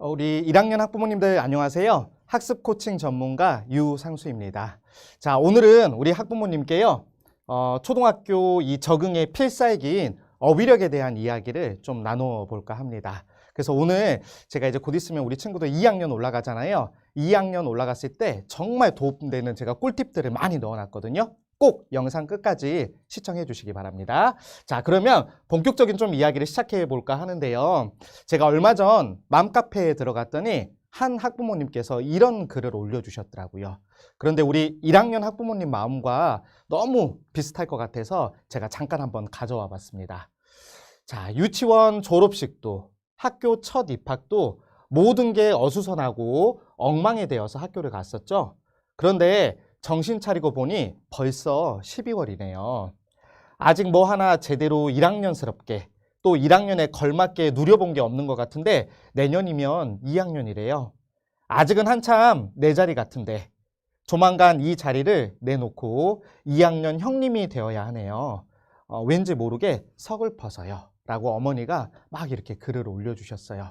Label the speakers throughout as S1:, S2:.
S1: 우리 1학년 학부모님들 안녕하세요. 학습 코칭 전문가 유상수입니다. 자, 오늘은 우리 학부모님께요. 초등학교 이 적응의 필살기인 어휘력에 대한 이야기를 좀 나눠볼까 합니다. 그래서 오늘 제가 이제 곧 있으면 우리 친구들 2학년 올라가잖아요. 2학년 올라갔을 때 정말 도움되는 제가 꿀팁들을 많이 넣어놨거든요. 꼭 영상 끝까지 시청해 주시기 바랍니다. 자, 그러면 본격적인 좀 이야기를 시작해 볼까 하는데요. 제가 얼마 전 맘카페에 들어갔더니 한 학부모님께서 이런 글을 올려주셨더라고요. 그런데 우리 1학년 학부모님 마음과 너무 비슷할 것 같아서 제가 잠깐 한번 가져와 봤습니다. 자, 유치원 졸업식도 학교 첫 입학도 모든 게 어수선하고 엉망이 되어서 학교를 갔었죠. 그런데 정신 차리고 보니 벌써 12월이네요. 아직 뭐 하나 제대로 1학년스럽게 또 1학년에 걸맞게 누려본 게 없는 것 같은데 내년이면 2학년이래요. 아직은 한참 내 자리 같은데 조만간 이 자리를 내놓고 2학년 형님이 되어야 하네요. 왠지 모르게 서글퍼서요. 라고 어머니가 막 이렇게 글을 올려주셨어요.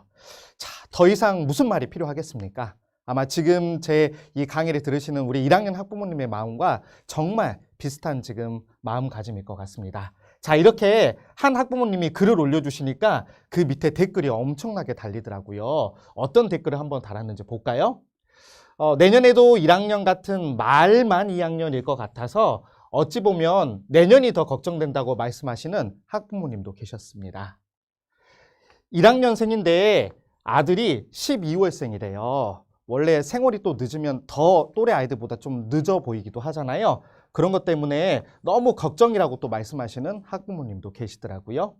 S1: 자, 더 이상 무슨 말이 필요하겠습니까? 아마 지금 제 이 강의를 들으시는 우리 1학년 학부모님의 마음과 정말 비슷한 지금 마음가짐일 것 같습니다. 자, 이렇게 한 학부모님이 글을 올려주시니까 그 밑에 댓글이 엄청나게 달리더라고요. 어떤 댓글을 한번 달았는지 볼까요? 내년에도 1학년 같은 말만 2학년일 것 같아서 어찌 보면 내년이 더 걱정된다고 말씀하시는 학부모님도 계셨습니다. 1학년생인데 아들이 12월생이래요. 원래 생월이 또 늦으면 더 또래 아이들보다 좀 늦어 보이기도 하잖아요. 그런 것 때문에 너무 걱정이라고 또 말씀하시는 학부모님도 계시더라고요.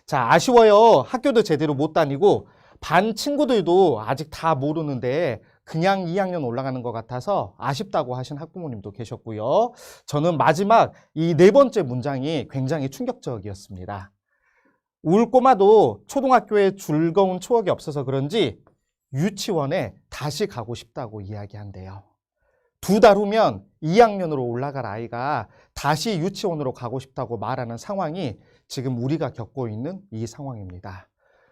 S1: 자, 아쉬워요. 학교도 제대로 못 다니고 반 친구들도 아직 다 모르는데 그냥 2학년 올라가는 것 같아서 아쉽다고 하신 학부모님도 계셨고요. 저는 마지막 이 네 번째 문장이 굉장히 충격적이었습니다. 울 꼬마도 초등학교에 즐거운 추억이 없어서 그런지 유치원에 다시 가고 싶다고 이야기한대요. 2달 후면 2학년으로 올라갈 아이가 다시 유치원으로 가고 싶다고 말하는 상황이 지금 우리가 겪고 있는 이 상황입니다.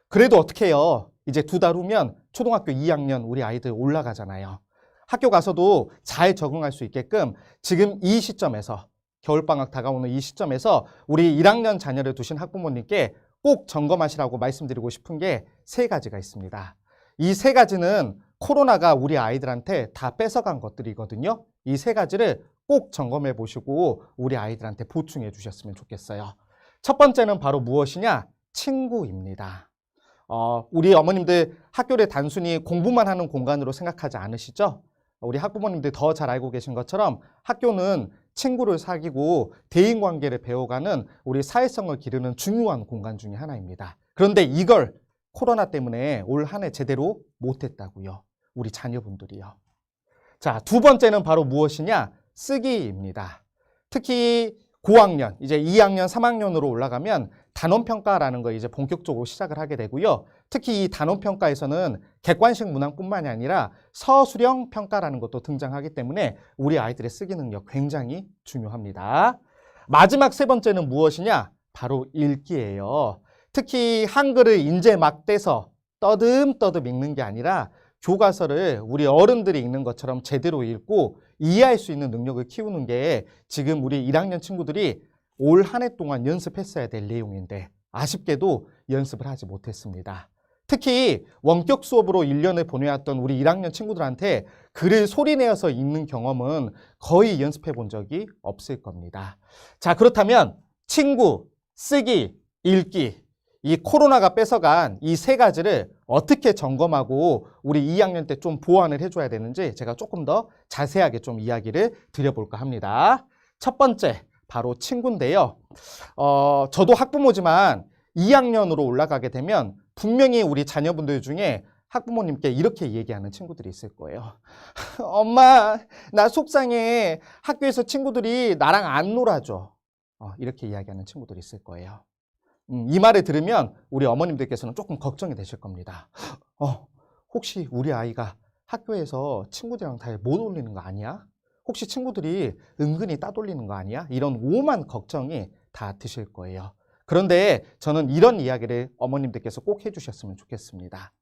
S1: 그래도 어떻게 해요? 이제 2달 후면 초등학교 2학년 우리 아이들 올라가잖아요. 학교 가서도 잘 적응할 수 있게끔 지금 이 시점에서 겨울방학 다가오는 이 시점에서 우리 1학년 자녀를 두신 학부모님께 꼭 점검하시라고 말씀드리고 싶은 게 3가지가 있습니다. 이 3가지는 코로나가 우리 아이들한테 다 뺏어간 것들이거든요. 이 3가지를 꼭 점검해 보시고 우리 아이들한테 보충해 주셨으면 좋겠어요. 첫 번째는 바로 무엇이냐? 친구입니다. 우리 어머님들 학교를 단순히 공부만 하는 공간으로 생각하지 않으시죠? 우리 학부모님들 더 잘 알고 계신 것처럼 학교는 친구를 사귀고 대인관계를 배워가는 우리 사회성을 기르는 중요한 공간 중에 하나입니다. 그런데 이걸 코로나 때문에 올 한 해 제대로 못했다고요. 우리 자녀분들이요. 자, 2번째는 바로 무엇이냐? 쓰기입니다. 특히 고학년, 이제 2학년, 3학년으로 올라가면 단원평가라는 거 이제 본격적으로 시작을 하게 되고요. 특히 이 단원평가에서는 객관식 문항뿐만이 아니라 서술형 평가라는 것도 등장하기 때문에 우리 아이들의 쓰기 능력 굉장히 중요합니다. 마지막 3번째는 무엇이냐? 바로 읽기예요. 특히 한글을 이제 막 떼서 떠듬떠듬 읽는 게 아니라 교과서를 우리 어른들이 읽는 것처럼 제대로 읽고 이해할 수 있는 능력을 키우는 게 지금 우리 1학년 친구들이 올 한 해 동안 연습했어야 될 내용인데 아쉽게도 연습을 하지 못했습니다. 특히 원격 수업으로 1년을 보내왔던 우리 1학년 친구들한테 글을 소리내어서 읽는 경험은 거의 연습해 본 적이 없을 겁니다. 자, 그렇다면 친구, 쓰기, 읽기, 이 코로나가 뺏어간 이 3가지를 어떻게 점검하고 우리 2학년 때 좀 보완을 해줘야 되는지 제가 조금 더 자세하게 좀 이야기를 드려볼까 합니다. 첫 번째, 바로 친구인데요. 저도 학부모지만 2학년으로 올라가게 되면 분명히 우리 자녀분들 중에 학부모님께 이렇게 얘기하는 친구들이 있을 거예요. 엄마, 나 속상해. 학교에서 친구들이 나랑 안 놀아줘. 이렇게 이야기하는 친구들이 있을 거예요. 이 말을 들으면 우리 어머님들께서는 조금 걱정이 되실 겁니다. 혹시 우리 아이가 학교에서 친구들이랑 잘 못 어울리는 거 아니야? 혹시 친구들이 은근히 따돌리는 거 아니야? 이런 오만 걱정이 다 드실 거예요. 그런데 저는 이런 이야기를 어머님들께서 꼭 해주셨으면 좋겠습니다.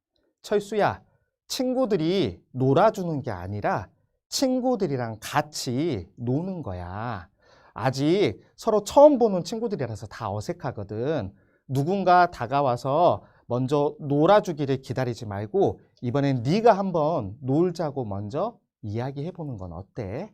S1: 철수야, 친구들이 놀아주는 게 아니라 친구들이랑 같이 노는 거야. 아직 서로 처음 보는 친구들이라서 다 어색하거든. 누군가 다가와서 먼저 놀아주기를 기다리지 말고 이번엔 네가 한번 놀자고 먼저 이야기해 보는 건 어때?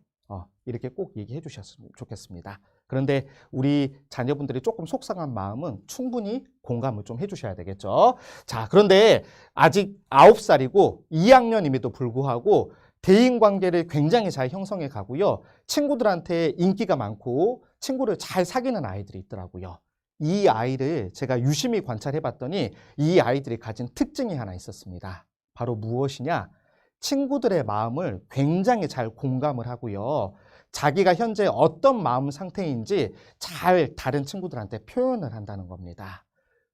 S1: 이렇게 꼭 얘기해 주셨으면 좋겠습니다. 그런데 우리 자녀분들이 조금 속상한 마음은 충분히 공감을 좀 해주셔야 되겠죠. 자, 그런데 아직 9살이고 2학년임에도 불구하고 대인관계를 굉장히 잘 형성해 가고요. 친구들한테 인기가 많고 친구를 잘 사귀는 아이들이 있더라고요. 이 아이를 제가 유심히 관찰해 봤더니 이 아이들이 가진 특징이 하나 있었습니다. 바로 무엇이냐? 친구들의 마음을 굉장히 잘 공감을 하고요. 자기가 현재 어떤 마음 상태인지 잘 다른 친구들한테 표현을 한다는 겁니다.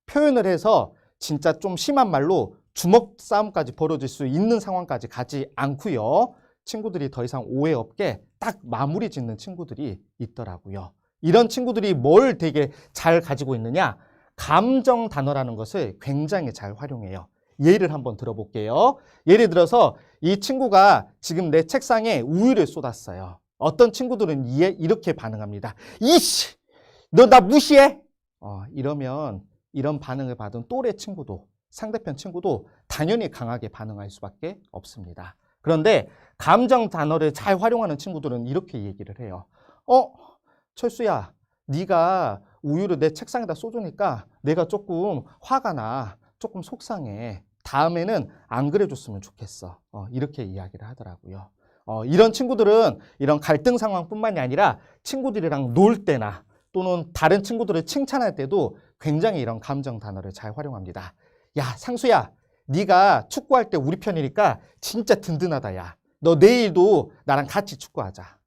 S1: 표현을 해서 진짜 좀 심한 말로 주먹 싸움까지 벌어질 수 있는 상황까지 가지 않고요. 친구들이 더 이상 오해 없게 딱 마무리 짓는 친구들이 있더라고요. 이런 친구들이 뭘 되게 잘 가지고 있느냐? 감정 단어라는 것을 굉장히 잘 활용해요. 예를 한번 들어볼게요. 예를 들어서 이 친구가 지금 내 책상에 우유를 쏟았어요. 어떤 친구들은 이렇게 반응합니다. 이씨! 너 나 무시해? 이러면 이런 반응을 받은 또래 친구도 상대편 친구도 당연히 강하게 반응할 수밖에 없습니다. 그런데 감정 단어를 잘 활용하는 친구들은 이렇게 얘기를 해요. 철수야, 네가 우유를 내 책상에다 쏟으니까 내가 조금 화가 나, 조금 속상해. 다음에는 안 그래줬으면 좋겠어. 이렇게 이야기를 하더라고요. 이런 친구들은 이런 갈등 상황뿐만이 아니라 친구들이랑 놀 때나 또는 다른 친구들을 칭찬할 때도 굉장히 이런 감정 단어를 잘 활용합니다. 야, 상수야, 네가 축구할 때 우리 편이니까 진짜 든든하다. 야, 너 내일도 나랑 같이 축구하자.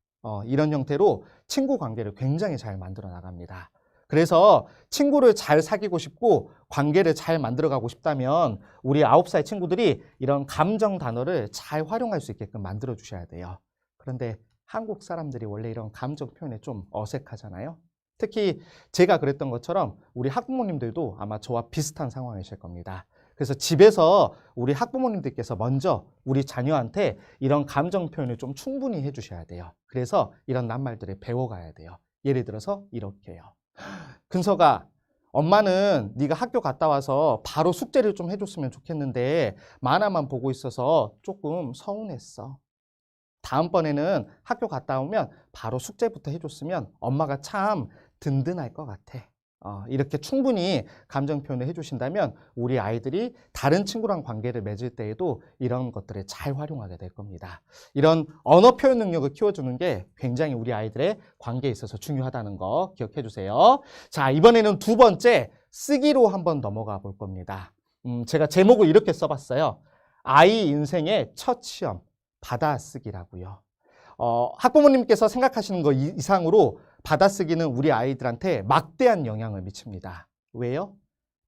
S1: 이런 형태로 친구 관계를 굉장히 잘 만들어 나갑니다. 그래서 친구를 잘 사귀고 싶고 관계를 잘 만들어가고 싶다면 우리 9살 친구들이 이런 감정 단어를 잘 활용할 수 있게끔 만들어 주셔야 돼요. 그런데 한국 사람들이 원래 이런 감정 표현에 좀 어색하잖아요. 특히 제가 그랬던 것처럼 우리 학부모님들도 아마 저와 비슷한 상황이실 겁니다. 그래서 집에서 우리 학부모님들께서 먼저 우리 자녀한테 이런 감정 표현을 좀 충분히 해주셔야 돼요. 그래서 이런 낱말들을 배워가야 돼요. 예를 들어서 이렇게요. 근서가, 엄마는 네가 학교 갔다 와서 바로 숙제를 좀 해줬으면 좋겠는데 만화만 보고 있어서 조금 서운했어. 다음번에는 학교 갔다 오면 바로 숙제부터 해줬으면 엄마가 참 든든할 것 같아. 이렇게 충분히 감정 표현을 해주신다면 우리 아이들이 다른 친구랑 관계를 맺을 때에도 이런 것들을 잘 활용하게 될 겁니다. 이런 언어 표현 능력을 키워주는 게 굉장히 우리 아이들의 관계에 있어서 중요하다는 거 기억해 주세요. 자, 이번에는 두 번째 쓰기로 한번 넘어가 볼 겁니다. 제가 제목을 이렇게 써봤어요. 아이 인생의 첫 시험, 받아쓰기라고요. 학부모님께서 생각하시는 것 이상으로 받아쓰기는 우리 아이들한테 막대한 영향을 미칩니다. 왜요?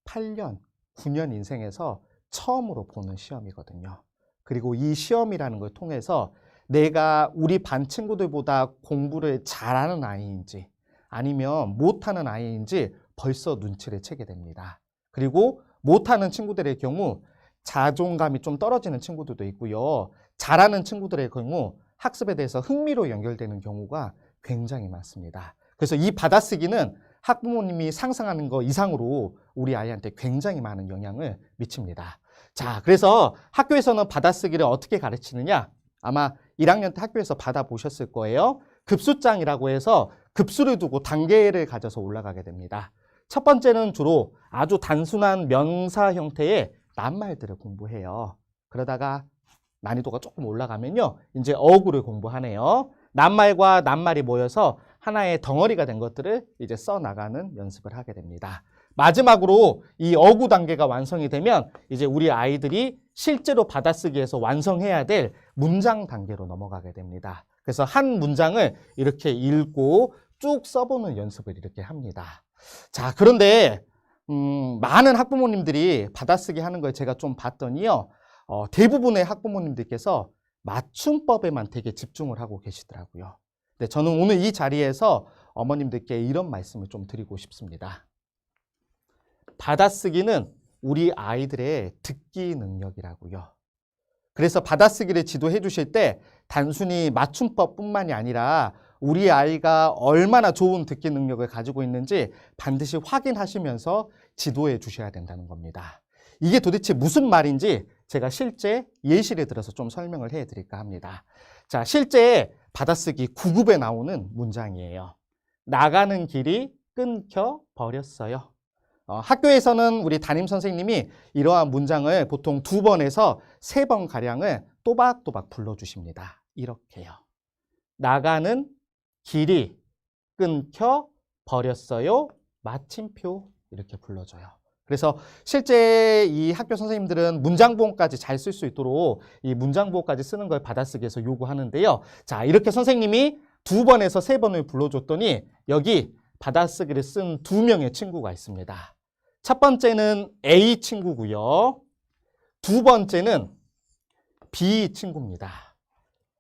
S1: 8년, 9년 인생에서 처음으로 보는 시험이거든요. 그리고 이 시험이라는 걸 통해서 내가 우리 반 친구들보다 공부를 잘하는 아이인지 아니면 못하는 아이인지 벌써 눈치를 채게 됩니다. 그리고 못하는 친구들의 경우 자존감이 좀 떨어지는 친구들도 있고요. 잘하는 친구들의 경우 학습에 대해서 흥미로 연결되는 경우가 굉장히 많습니다. 그래서 이 받아쓰기는 학부모님이 상상하는 것 이상으로 우리 아이한테 굉장히 많은 영향을 미칩니다. 자, 그래서 학교에서는 받아쓰기를 어떻게 가르치느냐? 아마 1학년 때 학교에서 받아보셨을 거예요. 급수장이라고 해서 급수를 두고 단계를 가져서 올라가게 됩니다. 첫 번째는 주로 아주 단순한 명사 형태의 낱말들을 공부해요. 그러다가 난이도가 조금 올라가면요, 이제 어구를 공부하네요. 낱말과 낱말이 모여서 하나의 덩어리가 된 것들을 이제 써나가는 연습을 하게 됩니다. 마지막으로 이 어구 단계가 완성이 되면 이제 우리 아이들이 실제로 받아쓰기에서 완성해야 될 문장 단계로 넘어가게 됩니다. 그래서 한 문장을 이렇게 읽고 쭉 써보는 연습을 이렇게 합니다. 자, 그런데 많은 학부모님들이 받아쓰기 하는 걸 제가 좀 봤더니요, 대부분의 학부모님들께서 맞춤법에만 되게 집중을 하고 계시더라고요. 근데 저는 오늘 이 자리에서 어머님들께 이런 말씀을 좀 드리고 싶습니다. 받아쓰기는 우리 아이들의 듣기 능력이라고요. 그래서 받아쓰기를 지도해 주실 때 단순히 맞춤법뿐만이 아니라 우리 아이가 얼마나 좋은 듣기 능력을 가지고 있는지 반드시 확인하시면서 지도해 주셔야 된다는 겁니다. 이게 도대체 무슨 말인지 제가 실제 예시를 들어서 좀 설명을 해 드릴까 합니다. 자, 실제 받아쓰기 9급에 나오는 문장이에요. 나가는 길이 끊겨 버렸어요. 학교에서는 우리 담임 선생님이 이러한 문장을 보통 2번에서 3번 가량을 또박또박 불러주십니다. 이렇게요. 나가는 길이 끊겨 버렸어요. 마침표 이렇게 불러줘요. 그래서 실제 이 학교 선생님들은 문장부호까지 잘 쓸 수 있도록 이 문장부호까지 쓰는 걸 받아쓰기에서 요구하는데요. 자, 이렇게 선생님이 2번에서 3번을 불러줬더니 여기 받아쓰기를 쓴 2명의 친구가 있습니다. 첫 번째는 A 친구고요. 두 번째는 B 친구입니다.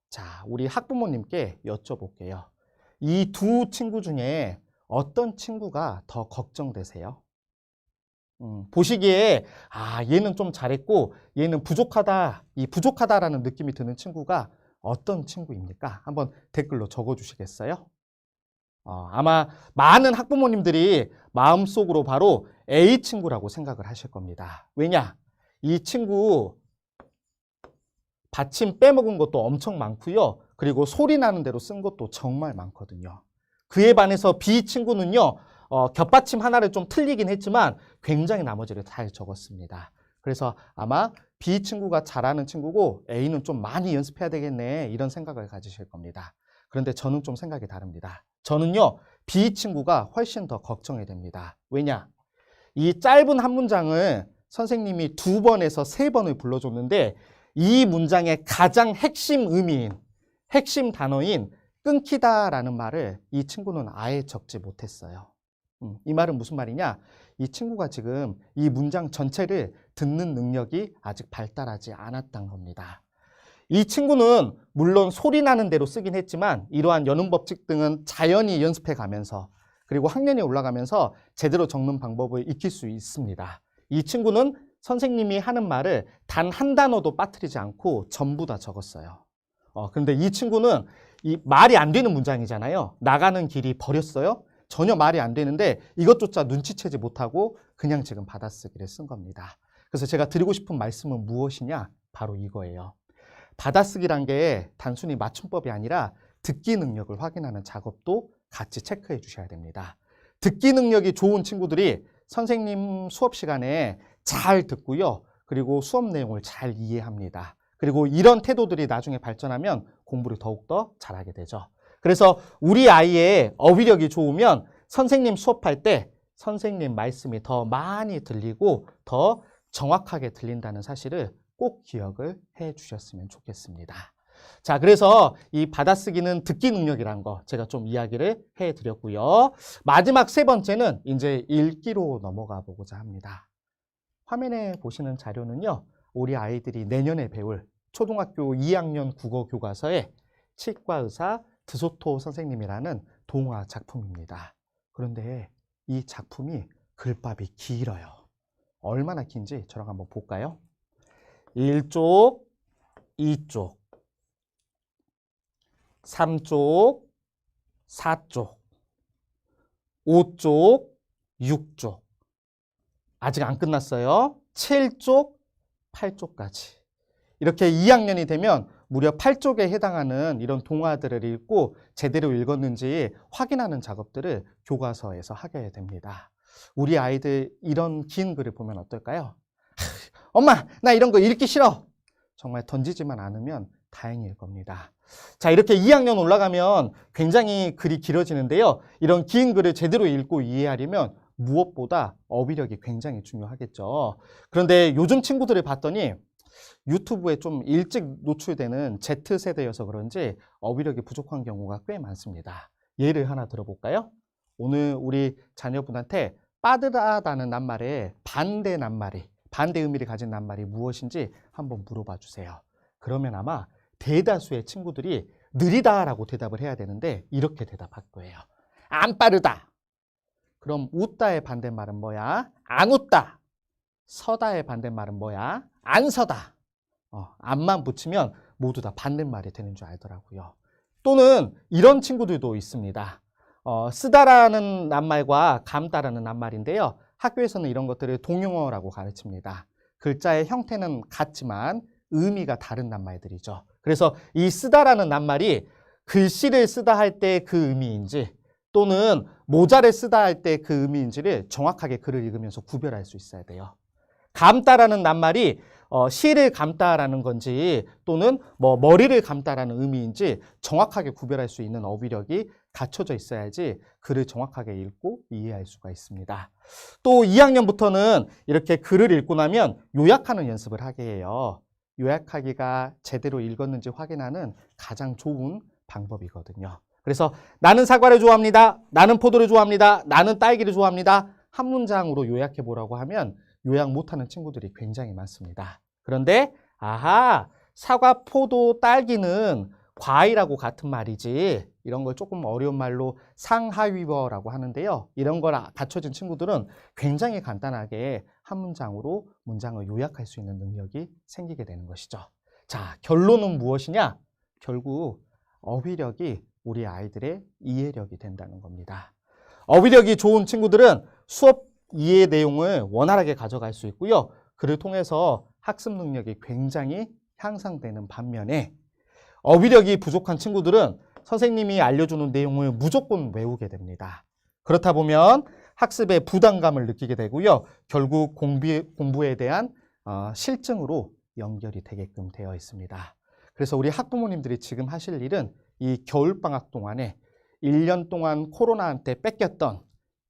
S1: 자, 우리 학부모님께 여쭤볼게요. 이 두 친구 중에 어떤 친구가 더 걱정되세요? 보시기에 얘는 좀 잘했고 얘는 부족하다, 이 부족하다라는 느낌이 드는 친구가 어떤 친구입니까? 한번 댓글로 적어주시겠어요? 아마 많은 학부모님들이 마음속으로 바로 A 친구라고 생각을 하실 겁니다. 왜냐? 이 친구 받침 빼먹은 것도 엄청 많고요. 그리고 소리 나는 대로 쓴 것도 정말 많거든요. 그에 반해서 B 친구는요. 겹받침 하나를 좀 틀리긴 했지만 굉장히 나머지를 잘 적었습니다. 그래서 아마 B 친구가 잘하는 친구고 A는 좀 많이 연습해야 되겠네 이런 생각을 가지실 겁니다. 그런데 저는 좀 생각이 다릅니다. 저는요. B 친구가 훨씬 더 걱정이 됩니다. 왜냐? 이 짧은 한 문장을 선생님이 2번에서 3번을 불러줬는데 이 문장의 가장 핵심 의미인, 핵심 단어인 끊기다라는 말을 이 친구는 아예 적지 못했어요. 이 말은 무슨 말이냐? 이 친구가 지금 이 문장 전체를 듣는 능력이 아직 발달하지 않았던 겁니다. 이 친구는 물론 소리 나는 대로 쓰긴 했지만 이러한 연음 법칙 등은 자연히 연습해 가면서 그리고 학년이 올라가면서 제대로 적는 방법을 익힐 수 있습니다. 이 친구는 선생님이 하는 말을 단 한 단어도 빠뜨리지 않고 전부 다 적었어요. 그런데 이 친구는 이 말이 안 되는 문장이잖아요. 나가는 길이 버렸어요. 전혀 말이 안 되는데 이것조차 눈치채지 못하고 그냥 지금 받아쓰기를 쓴 겁니다. 그래서 제가 드리고 싶은 말씀은 무엇이냐? 바로 이거예요. 받아쓰기란 게 단순히 맞춤법이 아니라 듣기 능력을 확인하는 작업도 같이 체크해 주셔야 됩니다. 듣기 능력이 좋은 친구들이 선생님 수업 시간에 잘 듣고요. 그리고 수업 내용을 잘 이해합니다. 그리고 이런 태도들이 나중에 발전하면 공부를 더욱더 잘하게 되죠. 그래서 우리 아이의 어휘력이 좋으면 선생님 수업할 때 선생님 말씀이 더 많이 들리고 더 정확하게 들린다는 사실을 꼭 기억을 해 주셨으면 좋겠습니다. 자, 그래서 이 받아쓰기는 듣기 능력이란 거 제가 좀 이야기를 해 드렸고요. 마지막 3번째는 이제 읽기로 넘어가 보고자 합니다. 화면에 보시는 자료는요. 우리 아이들이 내년에 배울 초등학교 2학년 국어 교과서의 치과의사 드소토 선생님이라는 동화 작품입니다. 그런데 이 작품이 글밥이 길어요. 얼마나 긴지 저랑 한번 볼까요? 1쪽, 2쪽, 3쪽, 4쪽, 5쪽, 6쪽. 아직 안 끝났어요. 7쪽, 8쪽까지. 이렇게 2학년이 되면 무려 8쪽에 해당하는 이런 동화들을 읽고 제대로 읽었는지 확인하는 작업들을 교과서에서 하게 됩니다. 우리 아이들 이런 긴 글을 보면 어떨까요? 엄마, 나 이런 거 읽기 싫어. 정말 던지지만 않으면 다행일 겁니다. 자, 이렇게 2학년 올라가면 굉장히 글이 길어지는데요. 이런 긴 글을 제대로 읽고 이해하려면 무엇보다 어휘력이 굉장히 중요하겠죠. 그런데 요즘 친구들을 봤더니 유튜브에 좀 일찍 노출되는 Z세대여서 그런지 어휘력이 부족한 경우가 꽤 많습니다. 예를 하나 들어볼까요? 오늘 우리 자녀분한테 빠듯하다는 낱말에 반대 낱말이, 반대 의미를 가진 낱말이 무엇인지 한번 물어봐 주세요. 그러면 아마 대다수의 친구들이 느리다라고 대답을 해야 되는데 이렇게 대답할 거예요. 안 빠르다. 그럼 웃다의 반대말은 뭐야? 안 웃다. 서다의 반대말은 뭐야? 안 서다. 안만 붙이면 모두 다 반대말이 되는 줄 알더라고요. 또는 이런 친구들도 있습니다. 쓰다라는 낱말과 감다라는 낱말인데요. 학교에서는 이런 것들을 동용어라고 가르칩니다. 글자의 형태는 같지만 의미가 다른 낱말들이죠. 그래서 이 쓰다라는 낱말이 글씨를 쓰다 할 때 그 의미인지 또는 모자를 쓰다 할 때 그 의미인지를 정확하게 글을 읽으면서 구별할 수 있어야 돼요. 감다라는 낱말이 시를 감다라는 건지 또는 머리를 감다라는 의미인지 정확하게 구별할 수 있는 어휘력이 갖춰져 있어야지 글을 정확하게 읽고 이해할 수가 있습니다. 또 2학년부터는 이렇게 글을 읽고 나면 요약하는 연습을 하게 해요. 요약하기가 제대로 읽었는지 확인하는 가장 좋은 방법이거든요. 그래서 나는 사과를 좋아합니다. 나는 포도를 좋아합니다. 나는 딸기를 좋아합니다. 한 문장으로 요약해 보라고 하면 요약 못하는 친구들이 굉장히 많습니다. 그런데 아하, 사과, 포도, 딸기는 과일하고 같은 말이지. 이런 걸 조금 어려운 말로 상하위어라고 하는데요. 이런 걸 갖춰진 친구들은 굉장히 간단하게 한 문장으로 문장을 요약할 수 있는 능력이 생기게 되는 것이죠. 자, 결론은 무엇이냐? 결국 어휘력이 우리 아이들의 이해력이 된다는 겁니다. 어휘력이 좋은 친구들은 수업 이해 내용을 원활하게 가져갈 수 있고요. 그를 통해서 학습 능력이 굉장히 향상되는 반면에 어휘력이 부족한 친구들은 선생님이 알려주는 내용을 무조건 외우게 됩니다. 그렇다 보면 학습에 부담감을 느끼게 되고요. 결국 공부에 대한 실증으로 연결이 되게끔 되어 있습니다. 그래서 우리 학부모님들이 지금 하실 일은 이 겨울방학 동안에 1년 동안 코로나한테 뺏겼던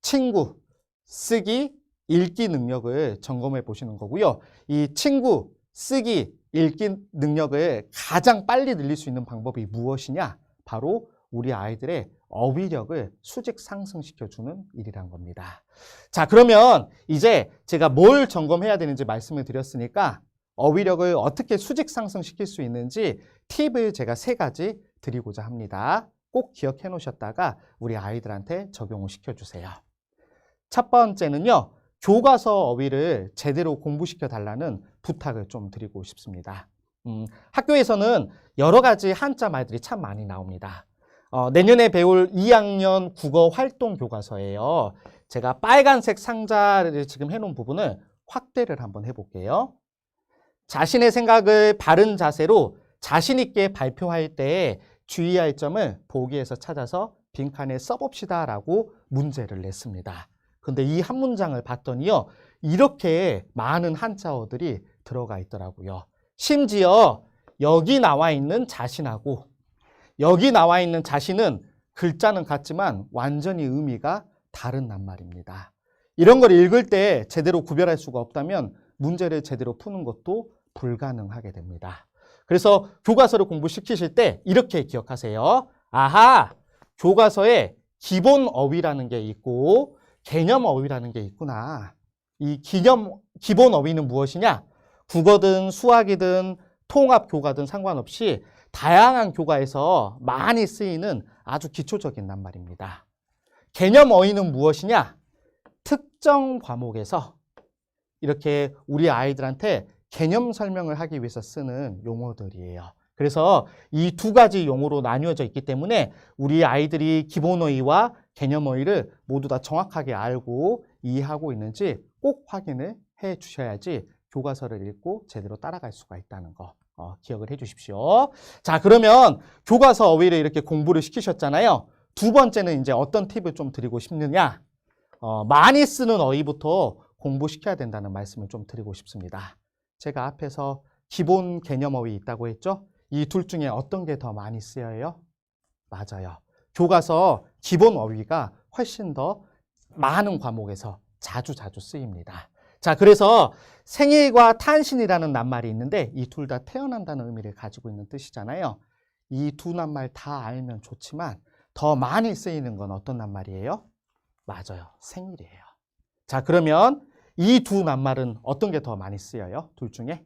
S1: 친구, 쓰기, 읽기 능력을 점검해 보시는 거고요. 이 친구, 쓰기, 읽기 능력을 가장 빨리 늘릴 수 있는 방법이 무엇이냐? 바로 우리 아이들의 어휘력을 수직 상승시켜주는 일이란 겁니다. 자, 그러면 이제 제가 뭘 점검해야 되는지 말씀을 드렸으니까 어휘력을 어떻게 수직 상승시킬 수 있는지 팁을 제가 3가지 드리고자 합니다. 꼭 기억해 놓으셨다가 우리 아이들한테 적용을 시켜주세요. 첫 번째는요. 교과서 어휘를 제대로 공부시켜 달라는 부탁을 좀 드리고 싶습니다. 학교에서는 여러 가지 한자 말들이 참 많이 나옵니다. 내년에 배울 2학년 국어 활동 교과서예요. 제가 빨간색 상자를 지금 해놓은 부분을 확대를 한번 해볼게요. 자신의 생각을 바른 자세로 자신 있게 발표할 때 주의할 점을 보기에서 찾아서 빈칸에 써봅시다 라고 문제를 냈습니다. 근데 이 한 문장을 봤더니요. 이렇게 많은 한자어들이 들어가 있더라고요. 심지어 여기 나와 있는 자신하고 여기 나와 있는 자신은 글자는 같지만 완전히 의미가 다른 낱말입니다. 이런 걸 읽을 때 제대로 구별할 수가 없다면 문제를 제대로 푸는 것도 불가능하게 됩니다. 그래서 교과서를 공부시키실 때 이렇게 기억하세요. 아하, 교과서에 기본 어휘라는 게 있고 개념 어휘라는 게 있구나. 이 기본 어휘는 무엇이냐? 국어든 수학이든 통합 교과든 상관없이 다양한 교과에서 많이 쓰이는 아주 기초적인 낱말입니다. 개념 어휘는 무엇이냐? 특정 과목에서 이렇게 우리 아이들한테 개념 설명을 하기 위해서 쓰는 용어들이에요. 그래서 이 2가지 용어로 나뉘어져 있기 때문에 우리 아이들이 기본 어휘와 개념 어휘를 모두 다 정확하게 알고 이해하고 있는지 꼭 확인을 해 주셔야지 교과서를 읽고 제대로 따라갈 수가 있다는 거 기억을 해 주십시오. 자, 그러면 교과서 어휘를 이렇게 공부를 시키셨잖아요. 두 번째는 이제 어떤 팁을 좀 드리고 싶느냐? 많이 쓰는 어휘부터 공부시켜야 된다는 말씀을 좀 드리고 싶습니다. 제가 앞에서 기본 개념 어휘 있다고 했죠? 이 둘 중에 어떤 게 더 많이 쓰여요? 맞아요. 교과서 기본 어휘가 훨씬 더 많은 과목에서 자주 쓰입니다. 자, 그래서 생일과 탄신이라는 낱말이 있는데 이 둘 다 태어난다는 의미를 가지고 있는 뜻이잖아요. 이 두 낱말 다 알면 좋지만 더 많이 쓰이는 건 어떤 낱말이에요? 맞아요. 생일이에요. 자, 그러면 이 두 낱말은 어떤 게 더 많이 쓰여요? 둘 중에?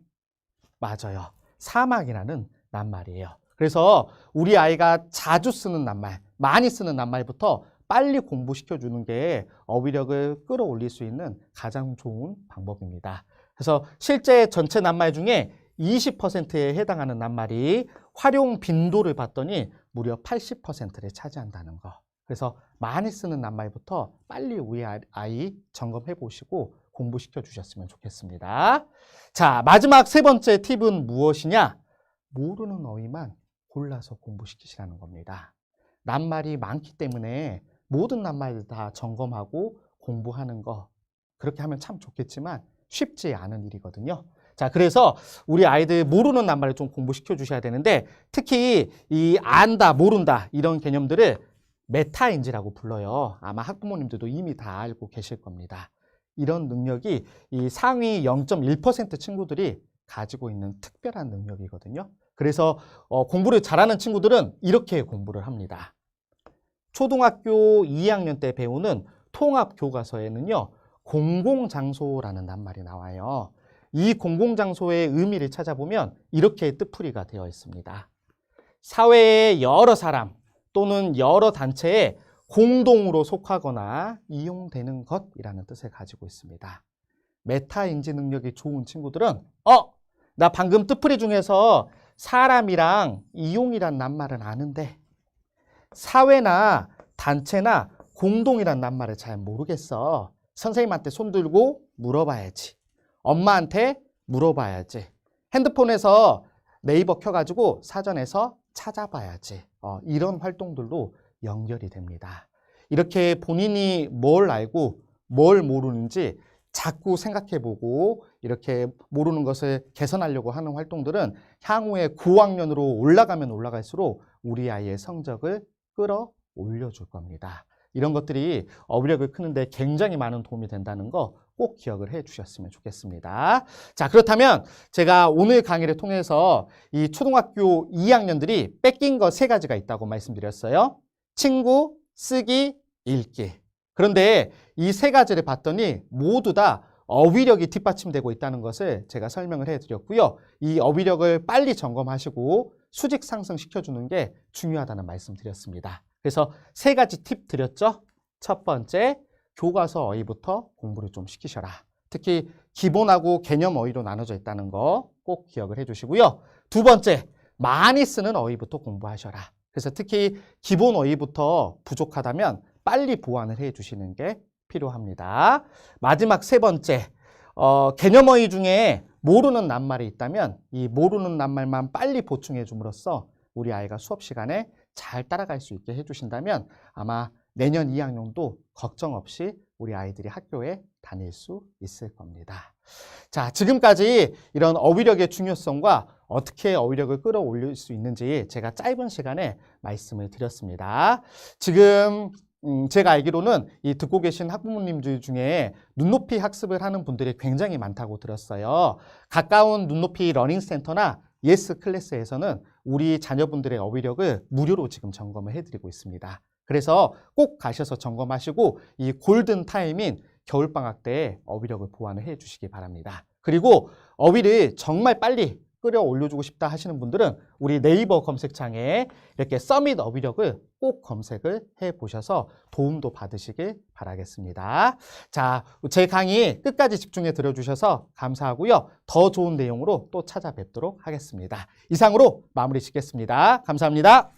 S1: 맞아요. 사막이라는 낱말이에요. 그래서 우리 아이가 자주 쓰는 낱말, 많이 쓰는 낱말부터 빨리 공부시켜주는 게 어휘력을 끌어올릴 수 있는 가장 좋은 방법입니다. 그래서 실제 전체 낱말 중에 20%에 해당하는 낱말이 활용 빈도를 봤더니 무려 80%를 차지한다는 거. 그래서 많이 쓰는 낱말부터 빨리 우리 아이 점검해 보시고 공부시켜 주셨으면 좋겠습니다. 자, 마지막 세 번째 팁은 무엇이냐? 모르는 어휘만 골라서 공부시키시라는 겁니다. 낱말이 많기 때문에 모든 낱말을 다 점검하고 공부하는 거, 그렇게 하면 참 좋겠지만 쉽지 않은 일이거든요. 자, 그래서 우리 아이들 모르는 낱말을 좀 공부시켜 주셔야 되는데, 특히 이 안다, 모른다 이런 개념들을 메타인지라고 불러요. 아마 학부모님들도 이미 다 알고 계실 겁니다. 이런 능력이 이 상위 0.1% 친구들이 가지고 있는 특별한 능력이거든요. 그래서 공부를 잘하는 친구들은 이렇게 공부를 합니다. 초등학교 2학년 때 배우는 통합교과서에는요, 공공장소라는 낱말이 나와요. 이 공공장소의 의미를 찾아보면 이렇게 뜻풀이가 되어 있습니다. 사회의 여러 사람 또는 여러 단체에 공동으로 속하거나 이용되는 것이라는 뜻을 가지고 있습니다. 메타인지 능력이 좋은 친구들은 나 방금 뜻풀이 중에서 사람이랑 이용이란 낱말은 아는데 사회나 단체나 공동이란 낱말을 잘 모르겠어. 선생님한테 손 들고 물어봐야지. 엄마한테 물어봐야지. 핸드폰에서 네이버 켜가지고 사전에서 찾아봐야지. 이런 활동들도 연결이 됩니다. 이렇게 본인이 뭘 알고 뭘 모르는지 자꾸 생각해보고 이렇게 모르는 것을 개선하려고 하는 활동들은 향후에 고학년으로 올라가면 올라갈수록 우리 아이의 성적을 끌어올려줄 겁니다. 이런 것들이 어휘력을 크는데 굉장히 많은 도움이 된다는 거 꼭 기억을 해 주셨으면 좋겠습니다. 자, 그렇다면 제가 오늘 강의를 통해서 이 초등학교 2학년들이 뺏긴 거 3가지가 있다고 말씀드렸어요. 친구, 쓰기, 읽기. 그런데 이 3가지를 봤더니 모두 다 어휘력이 뒷받침되고 있다는 것을 제가 설명을 해드렸고요. 이 어휘력을 빨리 점검하시고 수직 상승시켜주는 게 중요하다는 말씀 드렸습니다. 그래서 3가지 팁 드렸죠. 첫 번째, 교과서 어휘부터 공부를 좀 시키셔라. 특히 기본하고 개념 어휘로 나눠져 있다는 거 꼭 기억을 해주시고요. 두 번째, 많이 쓰는 어휘부터 공부하셔라. 그래서 특히 기본 어휘부터 부족하다면 빨리 보완을 해주시는 게 필요합니다. 마지막 3번째, 개념 어휘 중에 모르는 낱말이 있다면 이 모르는 낱말만 빨리 보충해 줌으로써 우리 아이가 수업 시간에 잘 따라갈 수 있게 해주신다면 아마 내년 2학년도 걱정 없이 우리 아이들이 학교에 다닐 수 있을 겁니다. 자, 지금까지 이런 어휘력의 중요성과 어떻게 어휘력을 끌어올릴 수 있는지 제가 짧은 시간에 말씀을 드렸습니다. 지금 제가 알기로는 이 듣고 계신 학부모님들 중에 눈높이 학습을 하는 분들이 굉장히 많다고 들었어요. 가까운 눈높이 러닝센터나 예스 클래스에서는 우리 자녀분들의 어휘력을 무료로 지금 점검을 해드리고 있습니다. 그래서 꼭 가셔서 점검하시고 이 골든 타임인 겨울방학 때 어휘력을 보완을 해 주시기 바랍니다. 그리고 어휘를 정말 빨리 끌어올려주고 싶다 하시는 분들은 우리 네이버 검색창에 이렇게 서밋 어휘력을 꼭 검색을 해보셔서 도움도 받으시길 바라겠습니다. 자, 제 강의 끝까지 집중해 들어주셔서 감사하고요. 더 좋은 내용으로 또 찾아뵙도록 하겠습니다. 이상으로 마무리 짓겠습니다. 감사합니다.